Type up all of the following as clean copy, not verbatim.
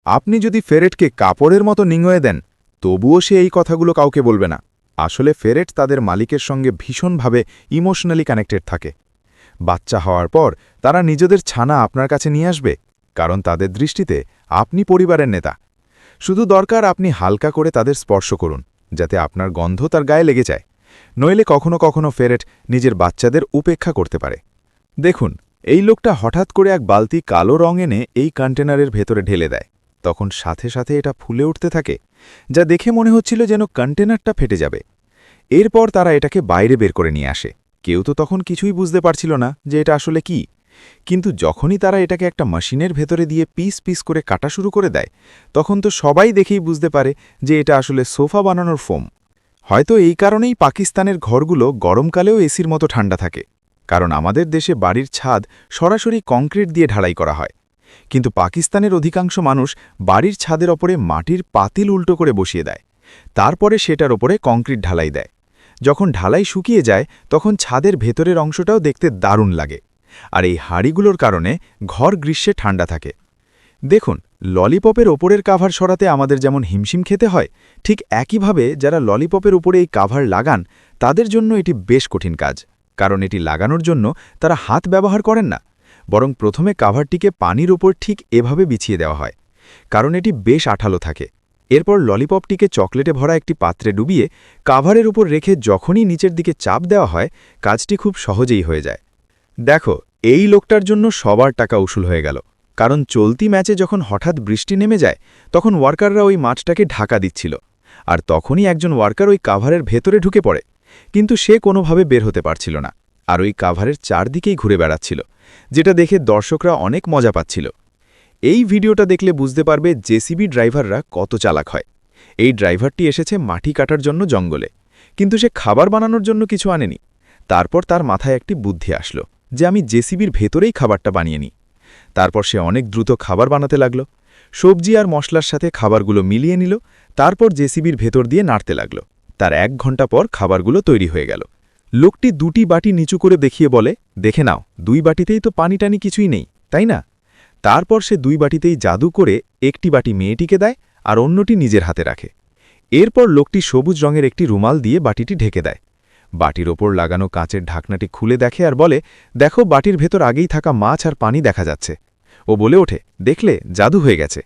আপনি যদি ফেরেটকে কাপড়ের মতো নিংড়ে দেন তবুও সে এই কথাগুলো কাউকে বলবে না। আসলে ফেরেট তাদের মালিকের সঙ্গে ভীষণভাবে ইমোশনালি কানেক্টেড থাকে। বাচ্চা হওয়ার পর তারা নিজেদের ছানা আপনার কাছে নিয়ে আসবে, কারণ তাদের দৃষ্টিতে আপনি পরিবারের নেতা। শুধু দরকার আপনি হালকা করে তাদের স্পর্শ করুন, যাতে আপনার গন্ধ তার গায়ে লেগে যায়। নইলে কখনো কখনো ফেরেট নিজের বাচ্চাদের উপেক্ষা করতে পারে। দেখুন, এই লোকটা হঠাৎ করে এক বালতি কালো রং এনে এই কন্টেনারের ভেতরে ঢেলে দেয়। তখন সাথে সাথে এটা ফুলে উঠতে থাকে, যা দেখে মনে হচ্ছিল যেন কন্টেনারটা ফেটে যাবে। এরপর তারা এটাকে বাইরে বের করে নিয়ে আসে। কেউ তো তখন কিছুই বুঝতে পারছিল না যে এটা আসলে কি। কিন্তু যখনই তারা এটাকে একটা মেশিনের ভেতরে দিয়ে পিস পিস করে কাটা শুরু করে দেয়, তখন তো সবাই দেখেই বুঝতে পারে যে এটা আসলে সোফা বানানোর ফোম। হয়তো এই কারণেই পাকিস্তানের ঘরগুলো গরমকালেও এসির মতো ঠান্ডা থাকে, কারণ আমাদের দেশে বাড়ির ছাদ সরাসরি কংক্রিট দিয়ে ঢালাই করা হয়। কিন্তু পাকিস্তানের অধিকাংশ মানুষ বাড়ির ছাদের ওপরে মাটির পাতিল উল্টো করে বসিয়ে দেয়, তারপরে সেটার ওপরে কংক্রিট ঢালাই দেয়। যখন ঢালাই শুকিয়ে যায় তখন ছাদের ভেতরের অংশটাও দেখতে দারুণ লাগে। আর এই হাড়িগুলোর কারণে ঘর গ্রীষ্মে ঠান্ডা থাকে। দেখুন, ললিপপের ওপরের কাভার সরাতে আমাদের যেমন হিমশিম খেতে হয়, ঠিক একইভাবে যারা ললিপপের উপরে এই কাভার লাগান তাদের জন্য এটি বেশ কঠিন কাজ। কারণ এটি লাগানোর জন্য তারা হাত ব্যবহার করেন না, বরং প্রথমে কাভারটিকে পানির ওপর ঠিক এভাবে বিছিয়ে দেওয়া হয়, কারণ এটি বেশ আঠালো থাকে। এরপর ললিপপটিকে চকলেটে ভরা একটি পাত্রে ডুবিয়ে কাভারের উপর রেখে যখনই নিচের দিকে চাপ দেওয়া হয়, কাজটি খুব সহজেই হয়ে যায়। দেখো, এই লোকটার জন্য সবার টাকা উসুল হয়ে গেল, কারণ চলতি ম্যাচে যখন হঠাৎ বৃষ্টি নেমে যায় তখন ওয়ার্কাররা ওই মাঠটাকে ঢাকা দিচ্ছিল। আর তখনই একজন ওয়ার্কার ওই কাভারের ভেতরে ঢুকে পড়ে, কিন্তু সে কোনোভাবে বের হতে পারছিল না, আর ওই কাভারের চারদিকেই ঘুরে বেড়াচ্ছিল, যেটা দেখে দর্শকরা অনেক মজা পাচ্ছিল। এই ভিডিওটা দেখলে বুঝতে পারবে জেসিবি ড্রাইভাররা কত চালাক হয়। এই ড্রাইভারটি এসেছে মাটি কাটার জন্য জঙ্গলে, কিন্তু সে খাবার বানানোর জন্য কিছু আনেনি। তারপর তার মাথায় একটি বুদ্ধি আসলো যে আমি জেসিবির ভেতরেই খাবারটা বানিয়ে নিই। তারপর সে অনেক দ্রুত খাবার বানাতে লাগল, সবজি আর মশলার সাথে খাবারগুলো মিলিয়ে নিল, তারপর জেসিবির ভেতর দিয়ে নাড়তে লাগল। তার 1 ঘন্টা পর খাবারগুলো তৈরি হয়ে গেল। লোকটি 2টি বাটি নিচু করে দেখিয়ে বলে, দেখে নাও, 2 বাটিতেই তো পানি টানি কিছুই নেই, তাই না? তারপর সে 2 বাটিতেই জাদু করে একটি বাটি মেয়েটিকে দেয় আর অন্যটি নিজের হাতে রাখে। এরপর লোকটি সবুজ রঙের একটি রুমাল দিয়ে বাটিটি ঢেকে দেয়। বাটির ওপর লাগানো কাঁচের ঢাকনাটি খুলে দেখে আর বলে, দেখো, বাটির ভেতর আগেই থাকা মাছ আর পানি দেখা যাচ্ছে। ও বলে ওঠে, দেখলে, জাদু হয়ে গেছে।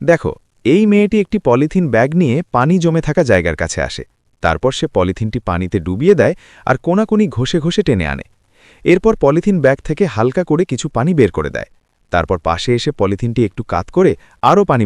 দেখো, এই মেয়েটি একটি পলিথিন ব্যাগ নিয়ে পানি জমে থাকা জায়গার কাছে আসে। তারপর সে পলিথিনটি পানিতে ডুবিয়ে দেয় আর কোনাকুনি ঘষে ঘষে টেনে আনে। এরপর পলিথিন ব্যাগ থেকে হালকা করে কিছু পানি বের করে দেয়। তারপর পাশে এসে পলিথিনটি একটু কাত করে আরও পানি বের